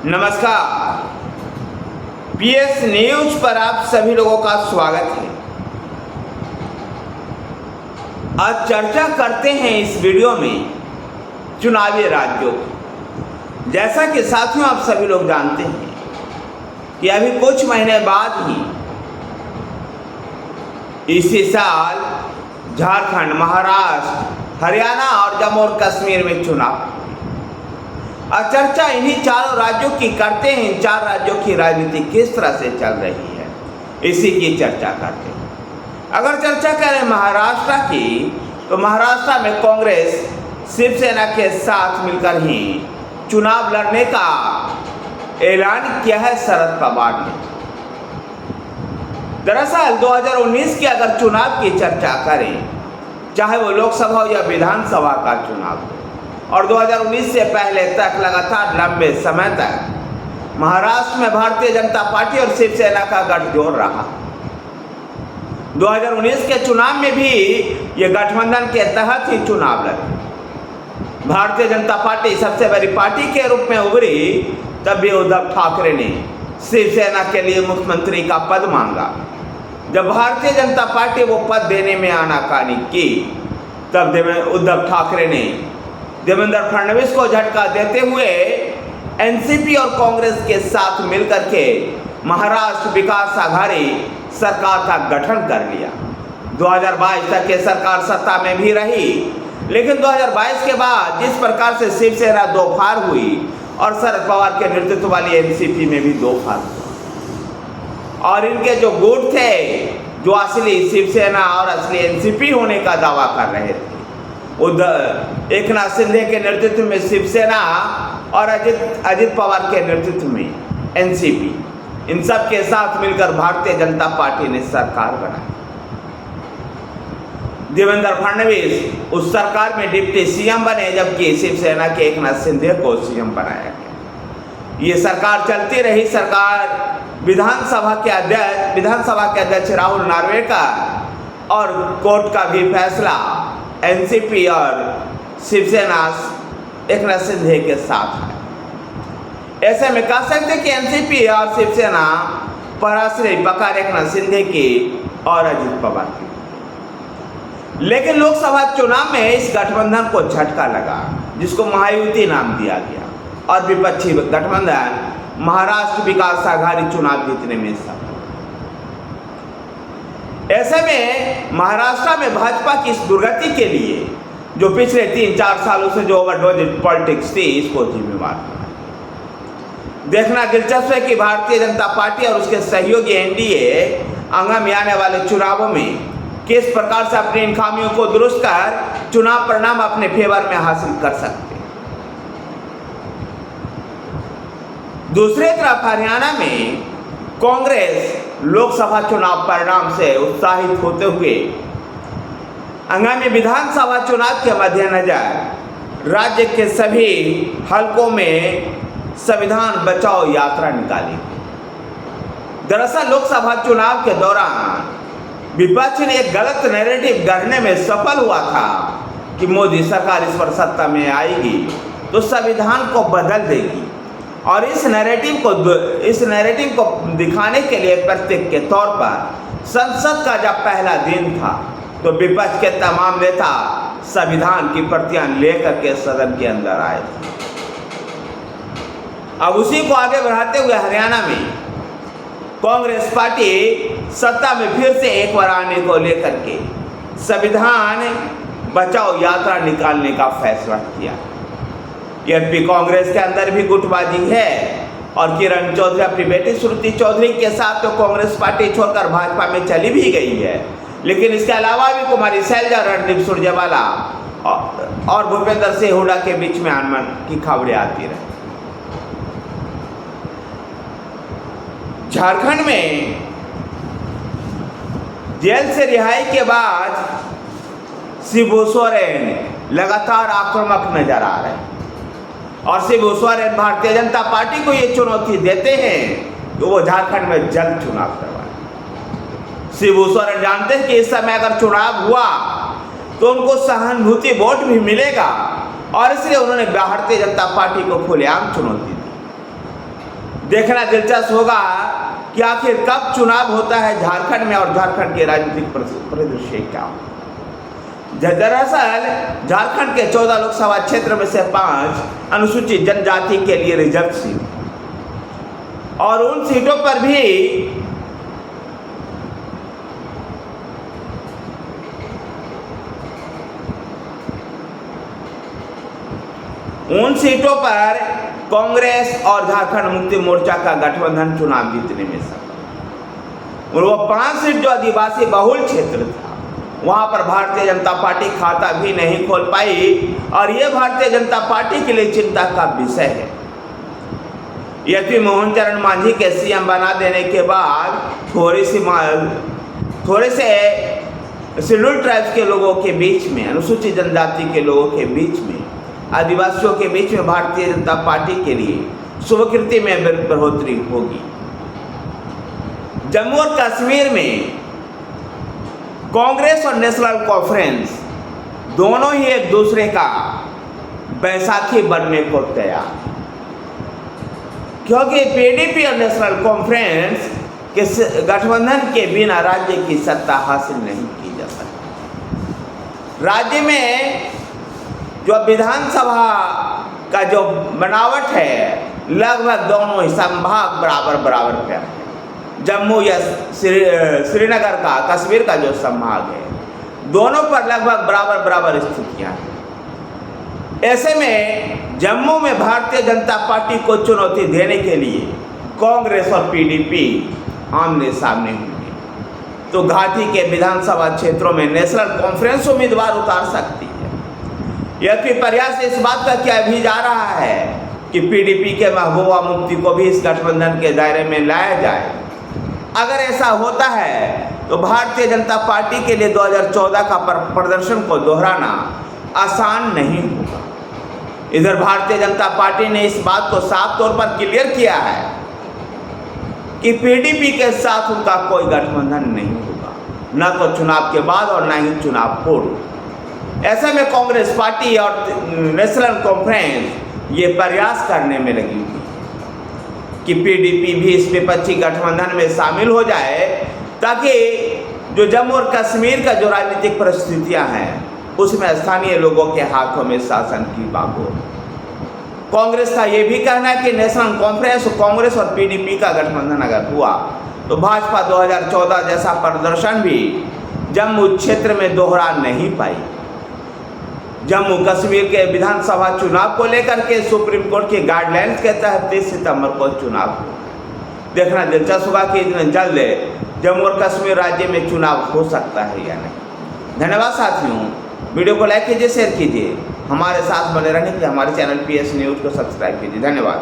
नमस्कार। PS news पर आप सभी लोगों का स्वागत है। आज चर्चा करते हैं इस वीडियो में चुनावी राज्यों की। जैसा कि साथियों आप सभी लोग जानते हैं कि अभी कुछ महीने बाद ही इसी साल झारखंड, महाराष्ट्र, हरियाणा और जम्मू और कश्मीर में चुनाव। और चर्चा इन्हीं चारों राज्यों की करते हैं। इन चार राज्यों की राजनीति किस तरह से चल रही है, इसी की चर्चा करते हैं। अगर चर्चा करें महाराष्ट्र की, तो महाराष्ट्र में कांग्रेस शिवसेना के साथ मिलकर ही चुनाव लड़ने का ऐलान किया है शरद पवार ने। दरअसल 2019 के अगर चुनाव की चर्चा करें, चाहे वो लोकसभा या विधानसभा का चुनाव हो, और 2019 से पहले तक लगातार लंबे समय तक महाराष्ट्र में भारतीय जनता पार्टी और शिवसेना का गठजोड़ रहा। 2019 के चुनाव में भी ये गठबंधन के तहत ही चुनाव लड़े। भारतीय जनता पार्टी सबसे बड़ी पार्टी के रूप में उभरी, तब भी उद्धव ठाकरे ने शिवसेना के लिए मुख्यमंत्री का पद मांगा। जब भारतीय जनता पार्टी वो पद देने में आनाकानी की, तब उद्धव ठाकरे ने देवेंद्र फडणवीस को झटका देते हुए एनसीपी और कांग्रेस के साथ मिलकर के महाराष्ट्र विकास आघाड़ी सरकार का गठन कर लिया। 2022 तक ये सरकार सत्ता में भी रही, लेकिन 2022 के बाद जिस प्रकार से शिवसेना दो फार हुई और शरद पवार के नेतृत्व वाली एनसीपी में भी दो फार हुआ, और इनके जो गुट थे, जो असली शिवसेना और असली एनसीपी होने का दावा कर रहे थे, एकनाथ शिंदे के नेतृत्व में शिवसेना और अजित पवार के नेतृत्व में एनसीपी, इन सब के साथ मिलकर भारतीय जनता पार्टी ने सरकार बनाई। देवेंद्र फडणवीस उस सरकार में डिप्टी सीएम बने, जबकि शिवसेना के एकनाथ शिंदे को सीएम बनाया गया। ये सरकार चलती रही। सरकार विधानसभा के अध्यक्ष राहुल नार्वेकर और कोर्ट का भी फैसला एनसीपी और शिवसेना एकनाथ शिंदे के साथ है। ऐसे में कह सकते कि एनसीपी और शिवसेना पराश्रय पकड़ एकनाथ शिंदे की और अजित पवार की। लेकिन लोकसभा चुनाव में इस गठबंधन को झटका लगा, जिसको महायुति नाम दिया गया, और विपक्षी गठबंधन महाराष्ट्र विकास आघाड़ी चुनाव जीतने में सफल। ऐसे में महाराष्ट्र में भाजपा की इस दुर्गति के लिए जो पिछले 3-4 सालों से जो ओवरडोज पॉलिटिक्स थी, इसको जिम्मेवार बना। देखना दिलचस्प है कि भारतीय जनता पार्टी और उसके सहयोगी एनडीए आगामी आने वाले चुनावों में किस प्रकार से अपनी इन खामियों को दुरुस्त कर चुनाव परिणाम अपने फेवर में हासिल कर सकते हैं। दूसरी तरफ हरियाणा में कांग्रेस लोकसभा चुनाव परिणाम से उत्साहित होते हुए आगामी विधानसभा चुनाव के मद्देनजर राज्य के सभी हलकों में संविधान बचाओ यात्रा निकाली। दरअसल लोकसभा चुनाव के दौरान विपक्ष ने एक गलत नैरेटिव गढ़ने में सफल हुआ था कि मोदी सरकार इस पर सत्ता में आएगी तो संविधान को बदल देगी, और इस नैरेटिव को दिखाने के लिए प्रतीक के तौर पर संसद का जब पहला दिन था, तो विपक्ष के तमाम नेता संविधान की प्रतियां लेकर के सदन के अंदर आए थे। अब उसी को आगे बढ़ाते हुए हरियाणा में कांग्रेस पार्टी सत्ता में फिर से एक बार आने को लेकर के संविधान बचाओ यात्रा निकालने का फैसला किया। यद्यपि कांग्रेस के अंदर भी गुटबाजी है, और किरण चौधरी अपनी बेटी श्रुति चौधरी के साथ तो कांग्रेस पार्टी छोड़कर भाजपा में चली भी गई है, लेकिन इसके अलावा भी कुमारी शैलजा, रणदीप सुरजेवाला और भूपेंद्र सिंह हुड्डा के बीच में अनबन की खबरें आती रही। झारखंड में जेल से रिहाई के बाद शिबू सोरेन लगातार आक्रामक नजर आ रहे हैं, और शिबू सोरेन भारतीय जनता पार्टी को ये चुनौती देते हैं तो वो झारखंड में जल्द चुनाव करवाए। शिबू सोरेन जानते हैं कि इस समय अगर चुनाव हुआ तो उनको सहानुभूति वोट भी मिलेगा, और इसलिए उन्होंने भारतीय जनता पार्टी को खुलेआम चुनौती दी। देखना दिलचस्प होगा कि आखिर कब चुनाव होता है झारखंड में और झारखंड के राजनीतिक परिदृश्य क्या हो। दरअसल झारखंड के 14 लोकसभा क्षेत्र में से 5 अनुसूचित जनजाति के लिए रिजर्व सीट और उन सीटों पर भी कांग्रेस और झारखंड मुक्ति मोर्चा का गठबंधन चुनाव जीतने में सफल। और वो 5 सीट जो आदिवासी बहुल क्षेत्र था वहां पर भारतीय जनता पार्टी खाता भी नहीं खोल पाई और ये भारतीय जनता पार्टी के लिए चिंता का विषय है। यद्यपि मोहन चरण मांझी के सीएम बना देने के बाद थोड़े से शेड्यूल्ड ट्राइब्स के लोगों के बीच में, अनुसूचित जनजाति के लोगों के बीच में, आदिवासियों के बीच में भारतीय जनता पार्टी के लिए स्वीकृति में बढ़ोतरी होगी। जम्मू और कश्मीर में कांग्रेस और नेशनल कॉन्फ्रेंस दोनों ही एक दूसरे का बैसाखी बनने को तैयार, क्योंकि पीडीपी और नेशनल कॉन्फ्रेंस के गठबंधन के बिना राज्य की सत्ता हासिल नहीं की जा सकती। राज्य में जो विधानसभा का जो बनावट है लगभग दोनों ही संभाग बराबर पे है। जम्मू या श्रीनगर का, कश्मीर का जो संभाग है दोनों पर लगभग बराबर स्थितियां हैं। ऐसे में जम्मू में भारतीय जनता पार्टी को चुनौती देने के लिए कांग्रेस और पीडीपी आमने सामने होंगे, तो घाटी के विधानसभा क्षेत्रों में नेशनल कॉन्फ्रेंस उम्मीदवार उतार सकती है। यह प्रयास इस बात का किया भी जा रहा है कि पीडीपी के महबूबा मुफ्ती को भी इस गठबंधन के दायरे में लाया जाए। अगर ऐसा होता है तो भारतीय जनता पार्टी के लिए 2014 का प्रदर्शन को दोहराना आसान नहीं होगा। इधर भारतीय जनता पार्टी ने इस बात को साफ तौर पर क्लियर किया है कि पीडीपी के साथ उनका कोई गठबंधन नहीं होगा, न तो चुनाव के बाद और न ही चुनाव पूर्व। ऐसे में कांग्रेस पार्टी और नेशनल कॉन्फ्रेंस ये प्रयास करने में लगी हुई कि पीडीपी भी इस विपक्षी गठबंधन में शामिल हो जाए, ताकि जो जम्मू और कश्मीर का जो राजनीतिक परिस्थितियां हैं उसमें स्थानीय लोगों के हाथों में शासन की बात हो। कांग्रेस का ये भी कहना है कि नेशनल कॉन्फ्रेंस, कांग्रेस और पीडीपी का गठबंधन अगर हुआ तो भाजपा 2014 जैसा प्रदर्शन भी जम्मू क्षेत्र में दोहरा नहीं पाई। जम्मू कश्मीर के विधानसभा चुनाव को लेकर के सुप्रीम कोर्ट के गाइडलाइंस के तहत 30 सितंबर को चुनाव हो। देखना दिलचस्प होगा कि इतने जल्द जम्मू और कश्मीर राज्य में चुनाव हो सकता है या नहीं। धन्यवाद साथियों, वीडियो को लाइक कीजिए, शेयर कीजिए, हमारे साथ बने रहने के लिए हमारे चैनल PS न्यूज़ को सब्सक्राइब कीजिए। धन्यवाद।